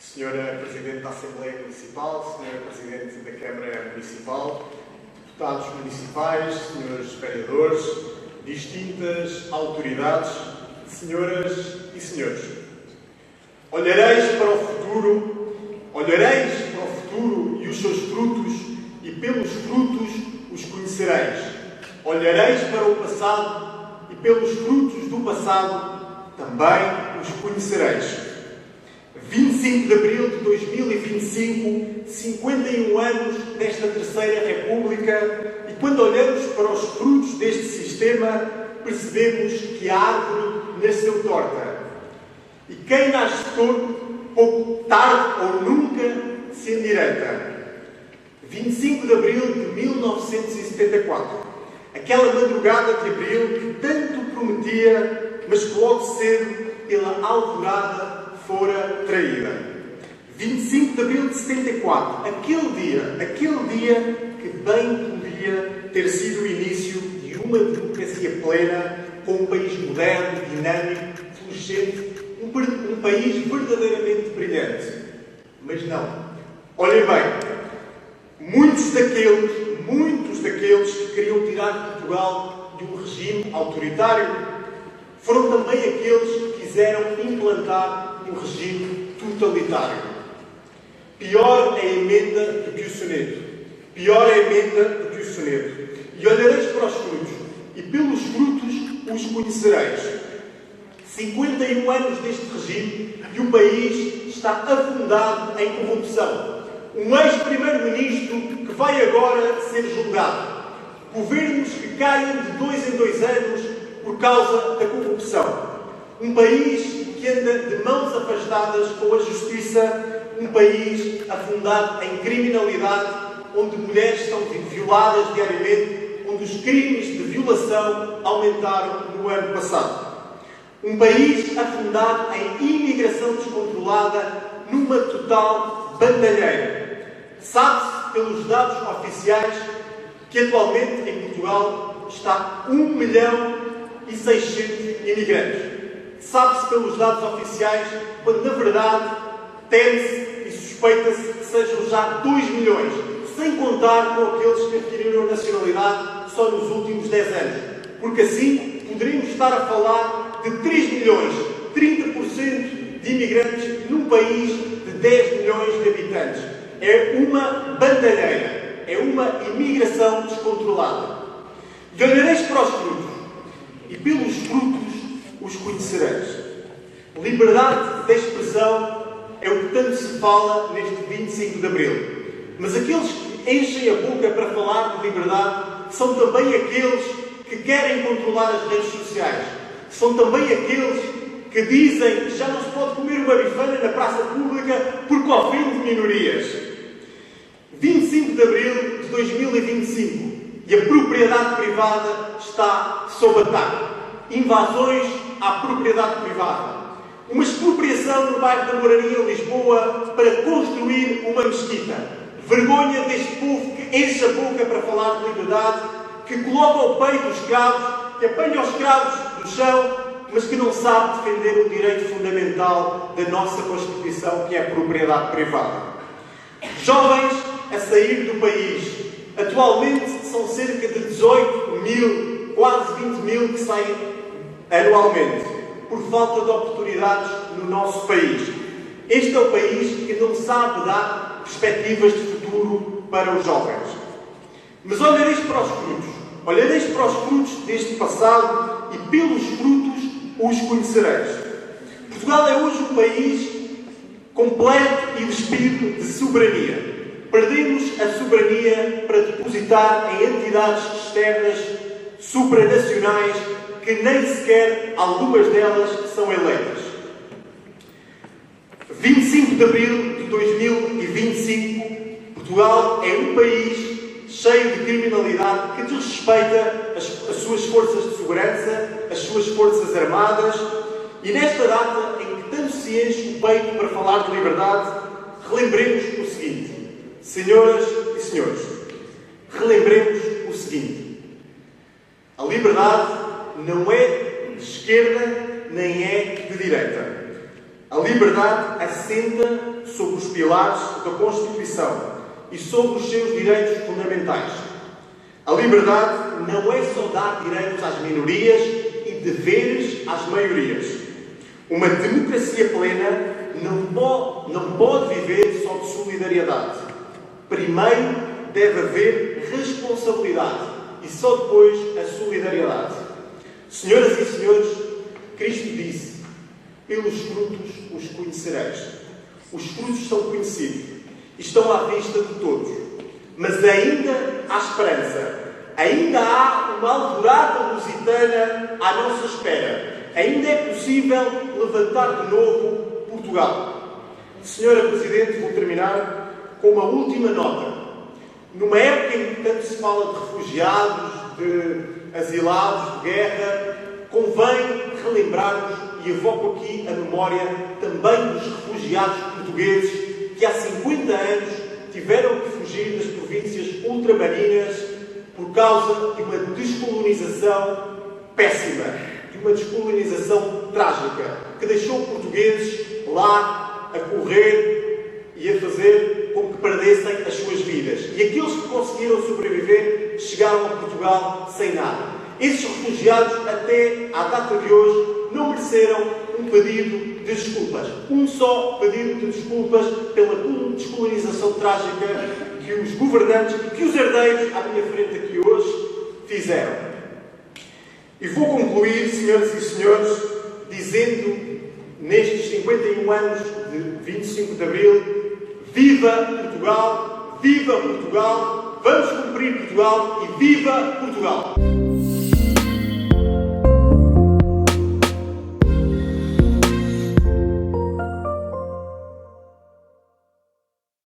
Senhora Presidente da Assembleia Municipal, Senhora Presidente da Câmara Municipal, deputados municipais, senhores vereadores, distintas autoridades, senhoras e senhores. Olhareis para o futuro e os seus frutos, e pelos frutos os conhecereis. Olhareis para o passado, e pelos frutos do passado também os conhecereis. 25 de abril de 2025, 51 anos desta Terceira República, e quando olhamos para os frutos deste sistema, percebemos que a árvore nasceu torta. E quem nasce torto, pouco tarde ou nunca se endireita. 25 de abril de 1974, aquela madrugada de abril que tanto prometia, mas que logo cedo, pela alvorada, fora traída. 25 de abril de 74, aquele dia que bem podia ter sido o início de uma democracia plena, com um país moderno, dinâmico, florescente, um país verdadeiramente brilhante. Mas não. Olhem bem, muitos daqueles que queriam tirar Portugal de um regime autoritário foram também aqueles que quiseram implantar um regime totalitário. Pior é a emenda do que o soneto. E olhareis para os frutos, e pelos frutos os conhecereis. 51 anos deste regime e o país está afundado em corrupção. Um ex-primeiro-ministro que vai agora ser julgado. Governos que caem de 2 em 2 anos por causa da corrupção. Um país que anda de mãos afastadas com a justiça, um país afundado em criminalidade, onde mulheres são violadas diariamente, onde os crimes de violação aumentaram no ano passado. Um país afundado em imigração descontrolada, numa total bandalheira. Sabe-se pelos dados oficiais que atualmente em Portugal está 1.600.000 imigrantes. Sabe-se pelos dados oficiais, quando na verdade teme-se e suspeita-se que sejam já 2 milhões, sem contar com aqueles que adquiriram a nacionalidade só nos últimos 10 anos. Porque assim poderíamos estar a falar de 3 milhões, 30% de imigrantes num país de 10 milhões de habitantes. É uma bandalheira, é uma imigração descontrolada. E olhareis para os frutos, e pelos frutos os conhecereis. Liberdade de expressão é o que tanto se fala neste 25 de abril. Mas aqueles que enchem a boca para falar de liberdade são também aqueles que querem controlar as redes sociais. São também aqueles que dizem que já não se pode comer uma bifana na praça pública porque ofende minorias. 25 de abril de 2025 e a propriedade privada está sob ataque. Invasões à propriedade privada. Uma expropriação no bairro da Moraria, em Lisboa, para construir uma mesquita. Vergonha deste povo que enche a boca para falar de liberdade, que coloca ao peito os escravos, que apanha os escravos do chão, mas que não sabe defender o direito fundamental da nossa Constituição, que é a propriedade privada. Jovens a sair do país. Atualmente são cerca de 18.000, quase 20.000 que saem anualmente, por falta de oportunidades no nosso país. Este é o país que não sabe dar perspectivas de futuro para os jovens. Mas olhareis para os frutos deste passado e pelos frutos os conhecereis. Portugal é hoje um país completo e despido de soberania. Perdemos a soberania para depositar em entidades externas supranacionais que nem sequer algumas delas são eleitas. 25 de abril de 2025, Portugal é um país cheio de criminalidade que desrespeita as suas forças de segurança, as suas forças armadas, e nesta data em que tanto se enche o peito para falar de liberdade, relembremos o seguinte. Senhoras e senhores, relembremos o seguinte. A liberdade não é de esquerda nem é de direita. A liberdade assenta sobre os pilares da Constituição e sobre os seus direitos fundamentais. A liberdade não é só dar direitos às minorias e deveres às maiorias. Uma democracia plena não pode viver só de solidariedade. Primeiro deve haver responsabilidade e só depois a solidariedade. Senhoras e senhores, Cristo disse: pelos frutos os conhecereis. Os frutos são conhecidos e estão à vista de todos. Mas ainda há esperança. Ainda há uma alvorada lusitana à nossa espera. Ainda é possível levantar de novo Portugal. Senhora Presidente, vou terminar com uma última nota. Numa época em que tanto se fala de refugiados, de asilados, de guerra, convém relembrarmos, e evoco aqui a memória também dos refugiados portugueses que há 50 anos tiveram que fugir das províncias ultramarinas por causa de uma descolonização péssima, de uma descolonização trágica, que deixou portugueses lá a correr e a fazer com que perdessem as suas vidas. E aqueles que conseguiram sobreviver chegaram a Portugal sem nada. Esses refugiados, até à data de hoje, não mereceram um pedido de desculpas. Um só pedido de desculpas pela descolonização trágica que os governantes e que os herdeiros à minha frente aqui hoje fizeram. E vou concluir, senhoras e senhores, dizendo, nestes 51 anos de 25 de Abril, viva Portugal, vamos cumprir Portugal e viva Portugal!